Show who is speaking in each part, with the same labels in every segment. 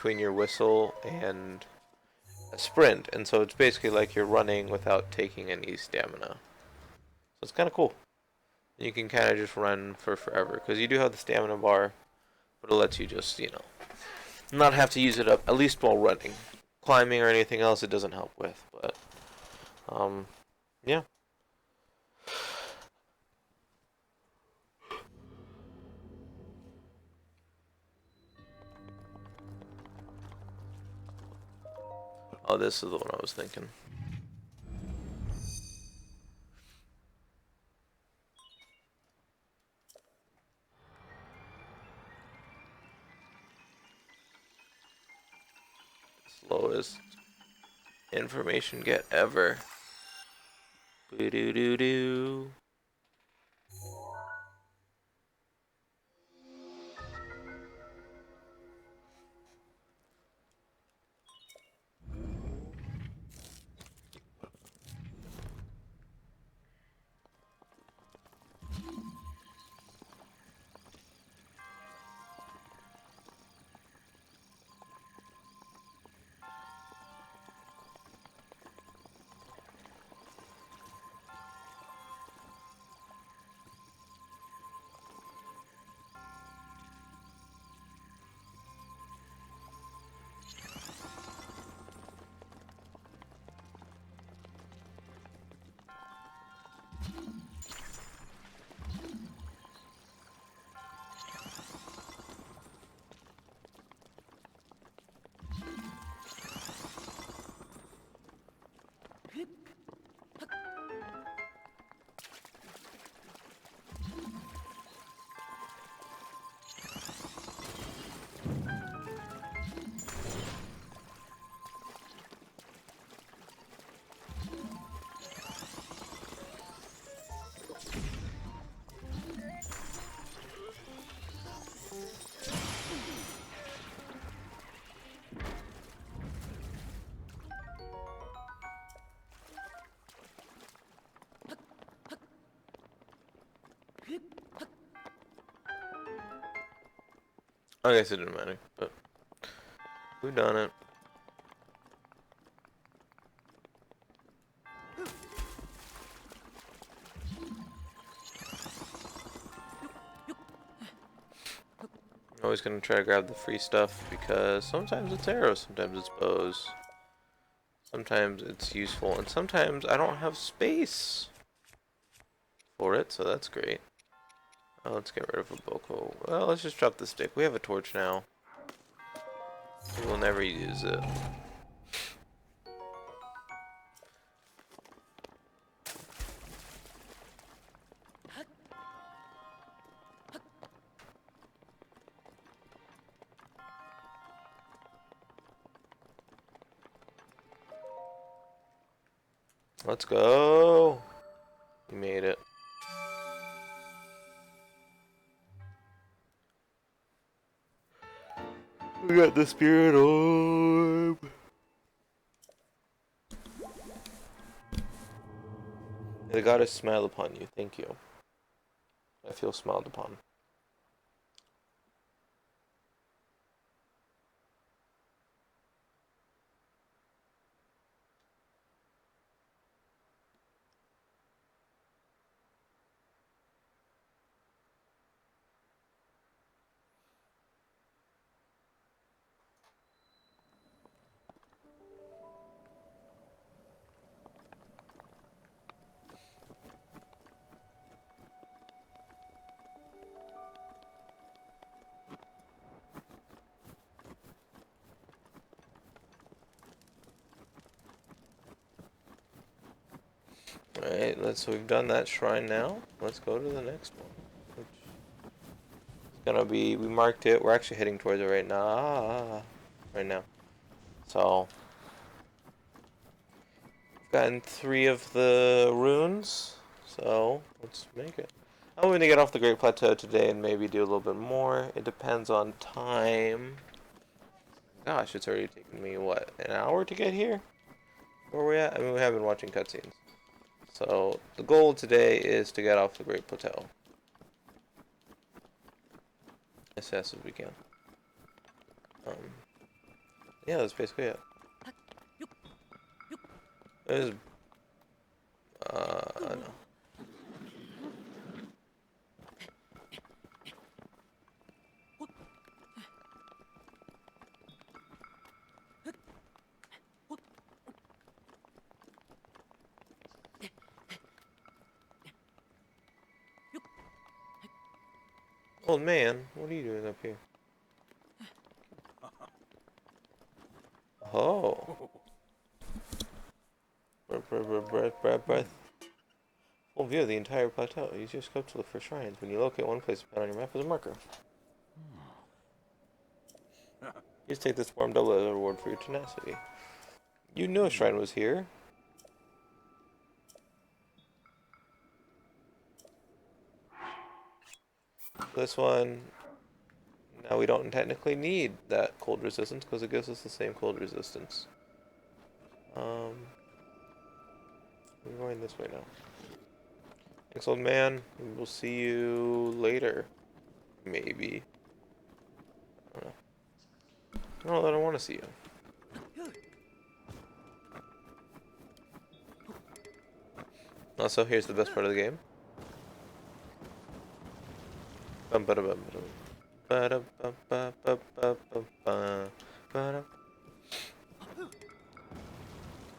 Speaker 1: between your whistle and a sprint, and so it's basically like you're running without taking any stamina. So it's kind of cool. You can kind of just run for forever because you do have the stamina bar, but it lets you just, not have to use it up, at least while running. Climbing or anything else, it doesn't help with, but, um, yeah. Oh, this is the one I was thinking. Slowest information get ever. Boo doo doo doo. I guess it didn't matter, but we done it. I'm always gonna try to grab the free stuff because sometimes it's arrows, sometimes it's bows, sometimes it's useful, and sometimes I don't have space for it, so that's great. Oh, let's get rid of a boko. Well, let's just drop the stick. We have a torch now. We'll never use it. Let's go. We made it. We got the spirit orb. The goddess smile upon you. Thank you. I feel smiled upon. Alright, so we've done that shrine now. Let's go to the next one. Which is gonna be, we marked it, we're actually heading towards it right now. Right now. So, we've gotten 3 of the runes, so let's make it. I'm going to get off the Great Plateau today and maybe do a little bit more. It depends on time. Gosh, it's already taken me, what, an hour to get here? Where are we at? I mean, we have been watching cutscenes. So, the goal today is to get off the Great Plateau as fast as we can. Yeah, that's basically it. There's, no. Old man, what are you doing up here? Oh. Breath. Full view of the entire plateau. Use your scope to look for shrines. When you locate one, place it on your map as a marker. Please take this form double as a reward for your tenacity. You knew a shrine was here. This one, now we don't technically need that cold resistance because it gives us the same cold resistance. We're going this way now. Thanks, old man. We'll see you later. Maybe. I don't know. I don't know that I want to see you. Also, here's the best part of the game. Bum ba bum ba bum ba ba ba ba ba.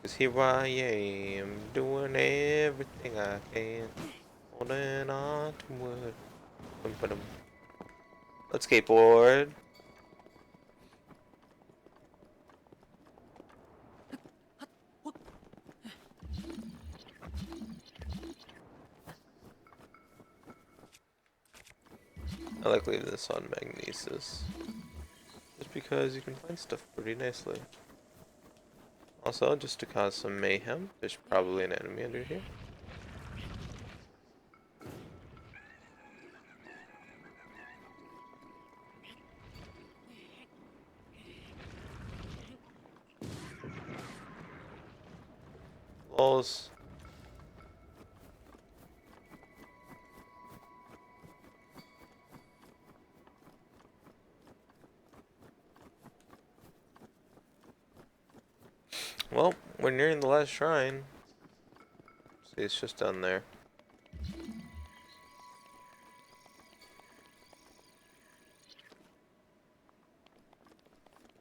Speaker 1: Cause here I am, doing everything I can, holding on to wood. Bum ba dum. Let's skateboard. I like leaving this on magnesis. Just because you can find stuff pretty nicely. Also, just to cause some mayhem, there's probably an enemy under here. Lols. Well, we're nearing the last shrine. See, it's just down there.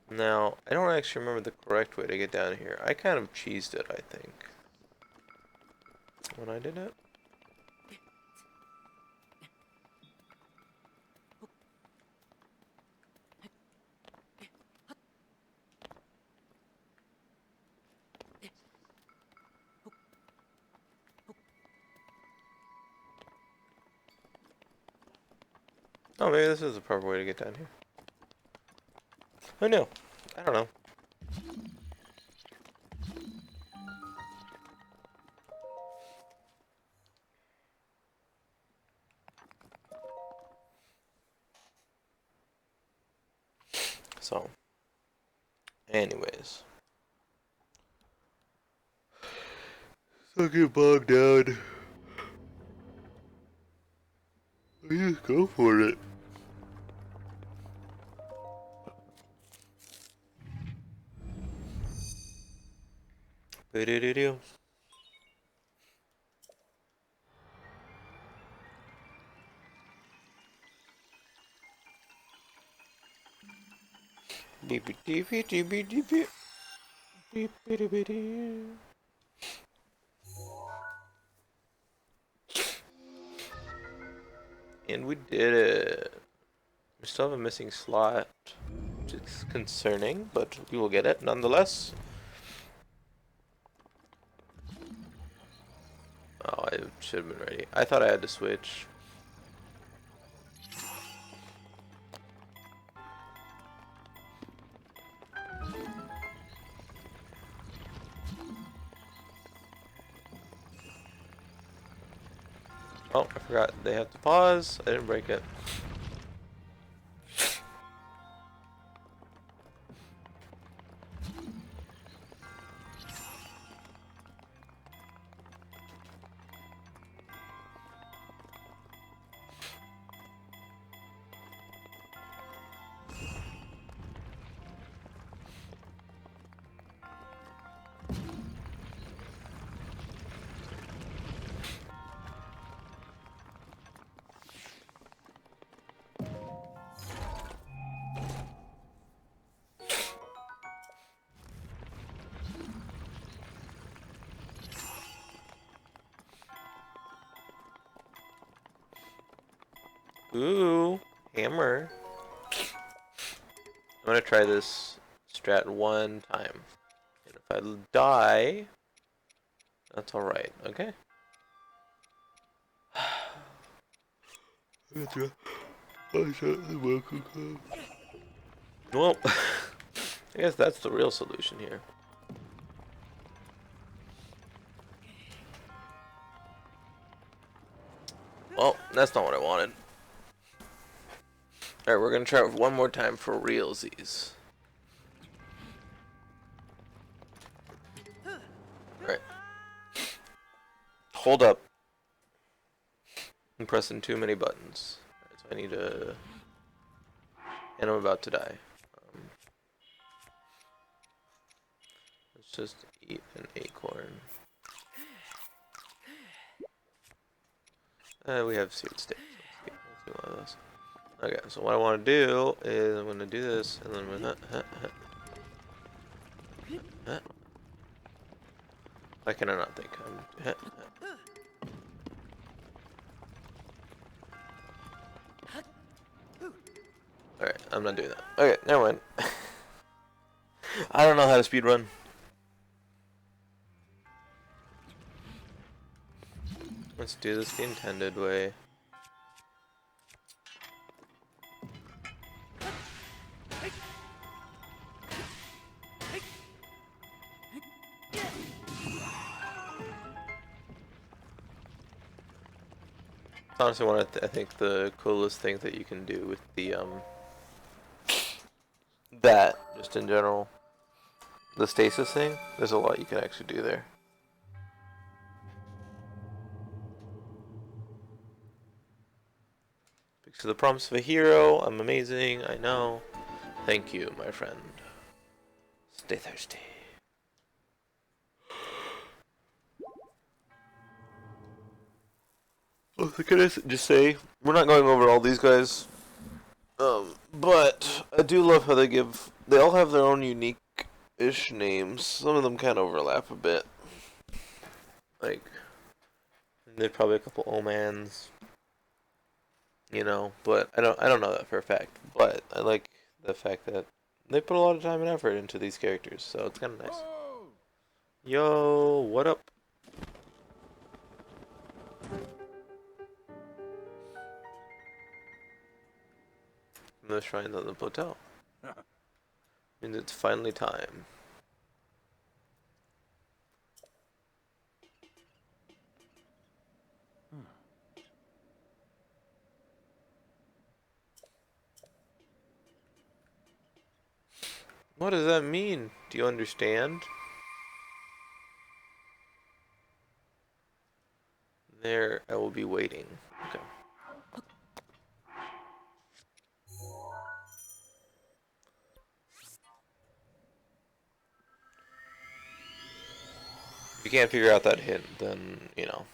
Speaker 1: Now, I don't actually remember the correct way to get down here. I kind of cheesed it, I think, when I did it. Oh, maybe this is the proper way to get down here. Who knew? I don't know. So, anyways. So get bogged down. Just go for it. Ba-do-do-do. Beep beep beep beep beep beep beep beep beep beep beep. And we did it. We still have a missing slot, which is concerning, but we will get it nonetheless. Oh, I should have been ready. I thought I had to switch. Oh, I forgot. They have to pause. I didn't break it. Ooh, hammer. I'm gonna try this strat one time. And if I die, that's alright, okay? Well, I guess that's the real solution here. Well, that's not what I wanted. Alright, we're gonna try it one more time for realsies. Alright. Hold up. I'm pressing too many buttons. Alright, so I need to... And I'm about to die. Let's just eat an acorn. We have seared steaks. Let's do one of those. Okay, so what I want to do is I'm going to do this, and then I'm going to... Why can I not think? Alright, I'm not doing that. Okay, never mind. I don't know how to speedrun. Let's do this the intended way. Honestly, one of I think the coolest thing that you can do with the that just in general, the stasis thing. There's a lot you can actually do there. Speaks to the promise of a hero. I'm amazing. I know. Thank you, my friend. Stay thirsty. Well, can I just say we're not going over all these guys. But I do love how they all have their own unique-ish names. Some of them kind of overlap a bit. Like, there's probably a couple Omans, you know, but I don't know that for a fact. But I like the fact that they put a lot of time and effort into these characters, so it's kind of nice. Yo, what up? The shrine on the plateau. Means it's finally time. What does that mean? Do you understand? There, I will be waiting. Okay. If you can't figure out that hint, then, you know,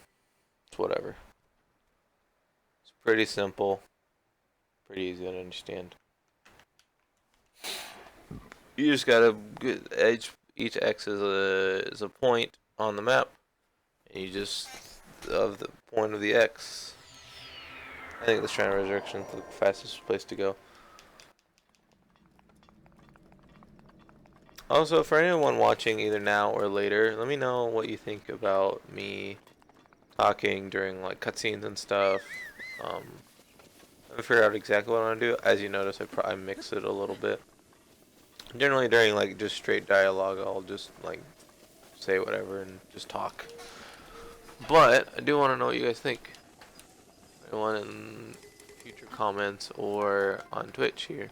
Speaker 1: it's whatever. It's pretty simple. Pretty easy to understand. You just gotta each X is a point on the map, and you just of the point of the X. I think the Shrine of Resurrection is the fastest place to go. Also, for anyone watching either now or later, let me know what you think about me talking during like cutscenes and stuff. I haven't figured out exactly what I want to do. As you notice, I mix it a little bit. Generally, during like just straight dialogue, I'll just like say whatever and just talk. But I do want to know what you guys think. Anyone in future comments or on Twitch here,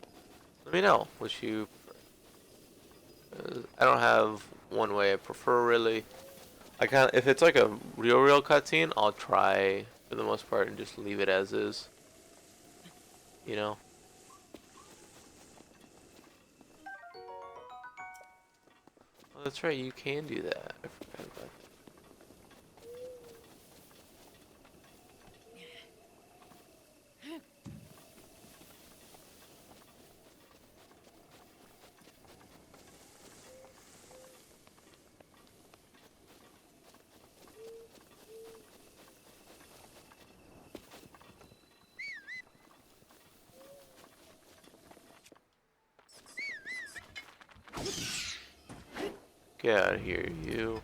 Speaker 1: let me know what you. I don't have one way I prefer really. I kind of, if it's like a real cutscene, I'll try for the most part and just leave it as is. You know. Oh, that's right. You can do that. I forgot about that. Get out of here, you.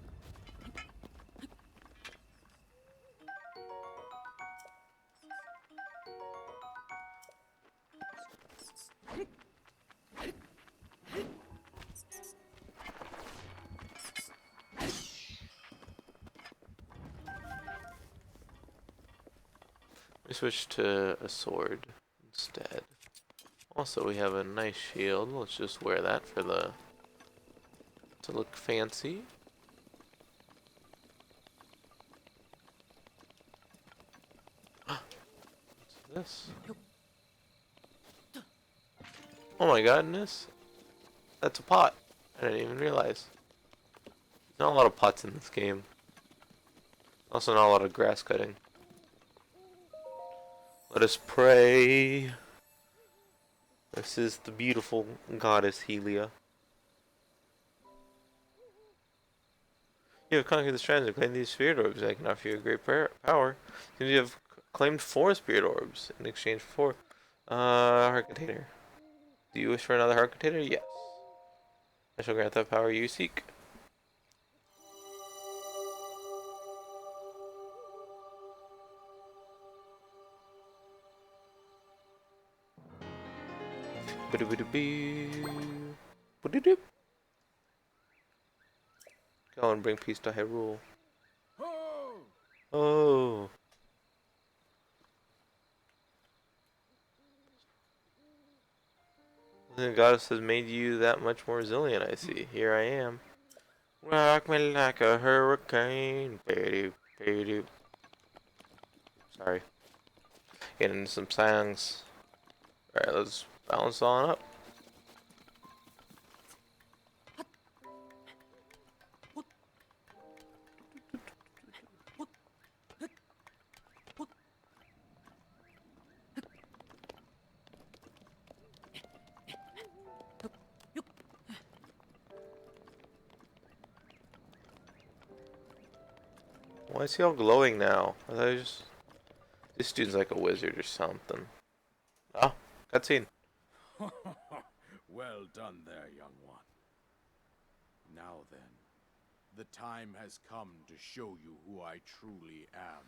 Speaker 1: We switch to a sword instead. Also, we have a nice shield. Let's just wear that for the to look fancy. What's this? Oh my goodness. That's a pot. I didn't even realize. Not a lot of pots in this game. Also not a lot of grass cutting. Let us pray. This is the beautiful goddess Helia. You have conquered the strands and claimed these spirit orbs. I can offer you a great power. You have claimed 4 spirit orbs in exchange for 4 heart container. Do you wish for another heart container? Yes. I shall grant that power you seek. Go and bring peace to Hyrule. Oh. The goddess has made you that much more resilient, I see. Here I am. Rock me like a hurricane. Sorry. Getting into some songs. Alright, let's bounce on up. Why is he all glowing now? I thought he just... This dude's like a wizard or something. Oh, cutscene.
Speaker 2: Well done there, young one. Now then, the time has come to show you who I truly am.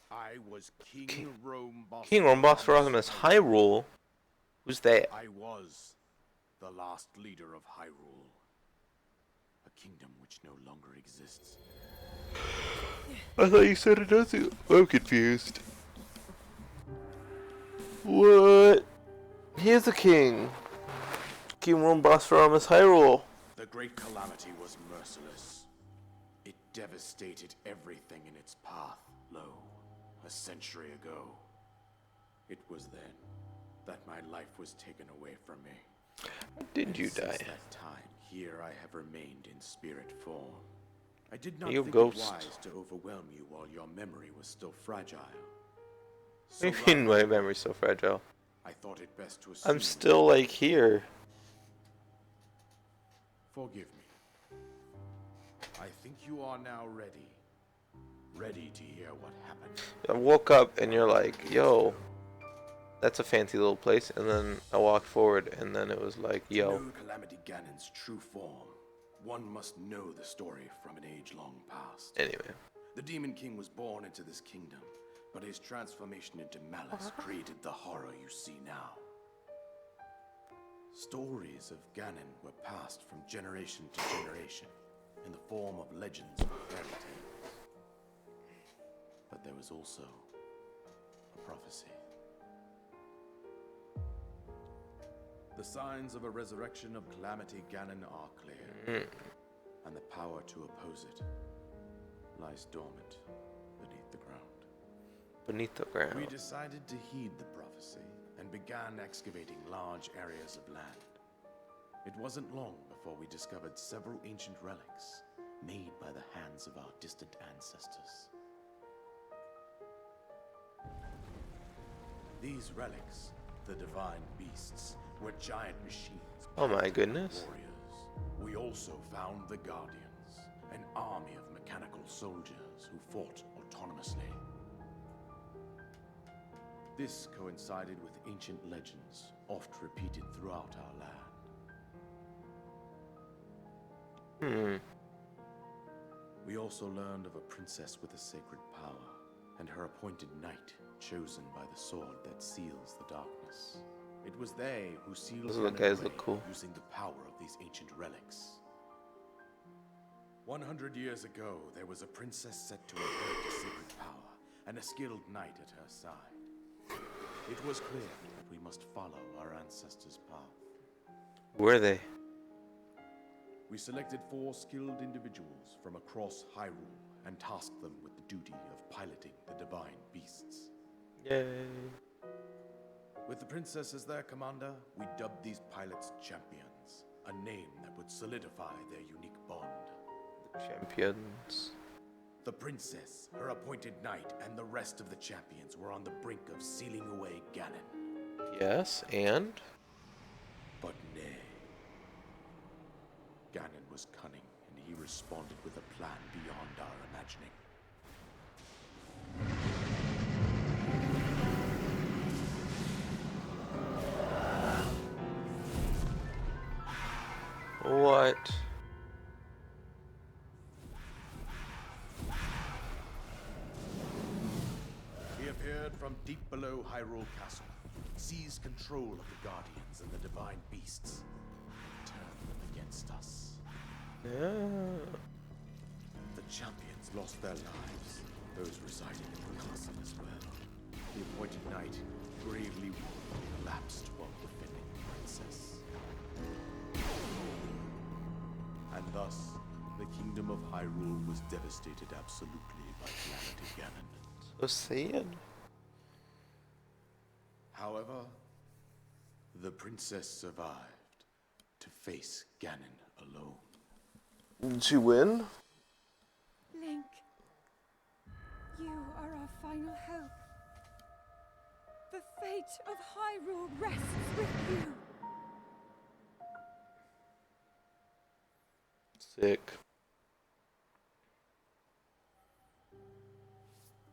Speaker 2: I was King
Speaker 1: Rhombosphorosmus Hyrule? Who's that?
Speaker 2: I was the last leader of Hyrule. A kingdom which no longer exists.
Speaker 1: I thought you said it doesn't. I'm confused. What? He is a king. King Rhombosphorosmus Hyrule.
Speaker 2: The great calamity was merciless. It devastated everything in its path, lo, a century ago. It was then that my life was taken away from me.
Speaker 1: How did you die?
Speaker 2: Since that time, here I have remained in spirit form. I did not
Speaker 1: You
Speaker 2: think
Speaker 1: ghost.
Speaker 2: it wise to overwhelm you while your memory was still fragile.
Speaker 1: What do you mean my memory's so fragile?
Speaker 2: I thought it best to assume
Speaker 1: I'm still like here.
Speaker 2: Forgive me. I think you are now ready. Ready to hear what happened.
Speaker 1: I woke up and you're like, yo, that's a fancy little place. And then I walked forward and then it was like, yo.
Speaker 2: To know Calamity Ganon's true form, one must know the story from an age long past.
Speaker 1: Anyway.
Speaker 2: The Demon King was born into this kingdom, but his transformation into malice created the horror you see now. Stories of Ganon were passed from generation to generation in the form of legends and fairy tales. But there was also a prophecy. The signs of a resurrection of Calamity Ganon are clear, and the power to oppose it lies dormant beneath the ground.
Speaker 1: Beneath the ground.
Speaker 2: We decided to heed the prophecy and began excavating large areas of land. It wasn't long before we discovered several ancient relics made by the hands of our distant ancestors. These relics, the divine beasts, were giant machines.
Speaker 1: Oh my goodness.
Speaker 2: Warriors. We also found the Guardians, an army of mechanical soldiers who fought autonomously. This coincided with ancient legends, oft repeated throughout our land.
Speaker 1: Hmm.
Speaker 2: We also learned of a princess with a sacred power, and her appointed knight, chosen by the sword that seals the darkness. It was they who sealed
Speaker 1: Those
Speaker 2: Ganon
Speaker 1: guys
Speaker 2: away
Speaker 1: look cool.
Speaker 2: using the power of these ancient relics. 100 years ago, there was a princess set to inherit a sacred power, and a skilled knight at her side. It was clear that we must follow our ancestors' path.
Speaker 1: Were they?
Speaker 2: We selected 4 skilled individuals from across Hyrule and tasked them with the duty of piloting the divine beasts.
Speaker 1: Yay.
Speaker 2: With the princess as their commander, we dubbed these pilots champions, a name that would solidify their unique bond.
Speaker 1: Champions.
Speaker 2: The princess, her appointed knight, and the rest of the champions were on the brink of sealing away Ganon.
Speaker 1: Yes, and?
Speaker 2: But nay. Ganon was cunning, and he responded with a plan beyond our imagining.
Speaker 1: What?
Speaker 2: He appeared from deep below Hyrule Castle, seized control of the Guardians and the divine beasts, turned them against us.
Speaker 1: Yeah.
Speaker 2: The champions lost their lives, those residing in the castle as well. The appointed knight, gravely wounded, collapsed while defending the princess. And thus, the kingdom of Hyrule was devastated absolutely by Calamity Ganon.
Speaker 1: So sad.
Speaker 2: However, the princess survived to face Ganon alone.
Speaker 1: Did she win?
Speaker 3: Link, you are our final hope. The fate of Hyrule rests with you.
Speaker 1: Sick.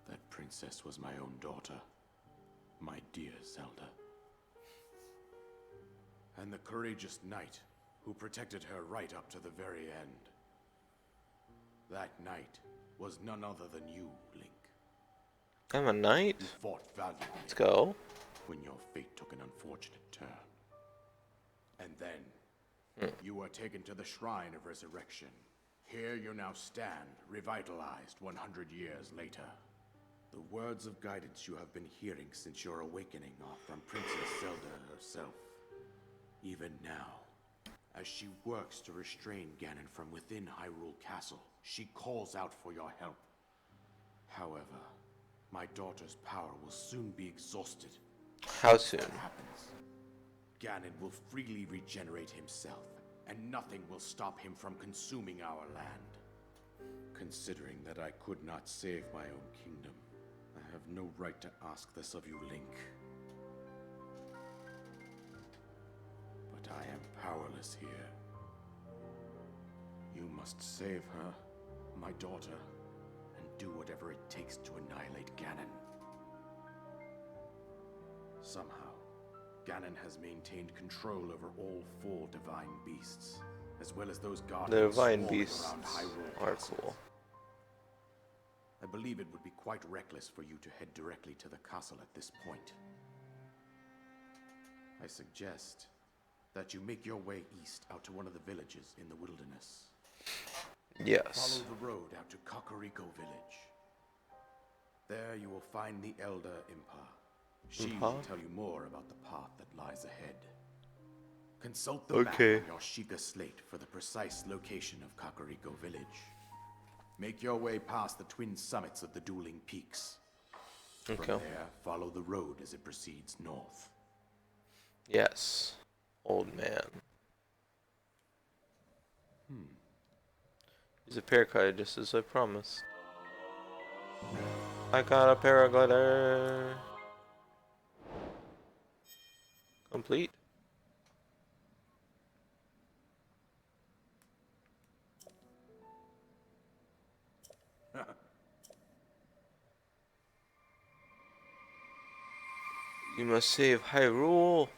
Speaker 2: That princess was my own daughter, my dear Zelda. And the courageous knight who protected her right up to the very end. That knight was none other than you, Link.
Speaker 1: I'm a knight.
Speaker 2: You fought valiantly
Speaker 1: Let's go.
Speaker 2: when your fate took an unfortunate turn. And then, you were taken to the Shrine of Resurrection. Here you now stand, revitalized 100 years later. The words of guidance you have been hearing since your awakening are from Princess Zelda herself. Even now, as she works to restrain Ganon from within Hyrule Castle, she calls out for your help. However, my daughter's power will soon be exhausted.
Speaker 1: How soon?
Speaker 2: What happens? Ganon will freely regenerate himself, and nothing will stop him from consuming our land. Considering that I could not save my own kingdom, I have no right to ask this of you, Link. But I am powerless here. You must save her, my daughter, and do whatever it takes to annihilate Ganon. Somehow, Ganon has maintained control over all 4 divine beasts, as well as those guardians
Speaker 1: The divine
Speaker 2: swarming
Speaker 1: beasts
Speaker 2: around Hyrule
Speaker 1: are
Speaker 2: Castle.
Speaker 1: cool.
Speaker 2: I believe it would be quite reckless for you to head directly to the castle at this point. I suggest that you make your way east out to one of the villages in the wilderness.
Speaker 1: Yes.
Speaker 2: Follow the road out to Kakariko Village. There you will find the Elder Impa. She will tell you more about the path that lies ahead. Consult the map on your Sheikah slate for the precise location of Kakariko Village. Make your way past the twin summits of the dueling peaks. From there, follow the road as it proceeds north.
Speaker 1: Yes. Old man. He's a paraglider just as I promised. I got a paraglider. Complete. You must save Hyrule.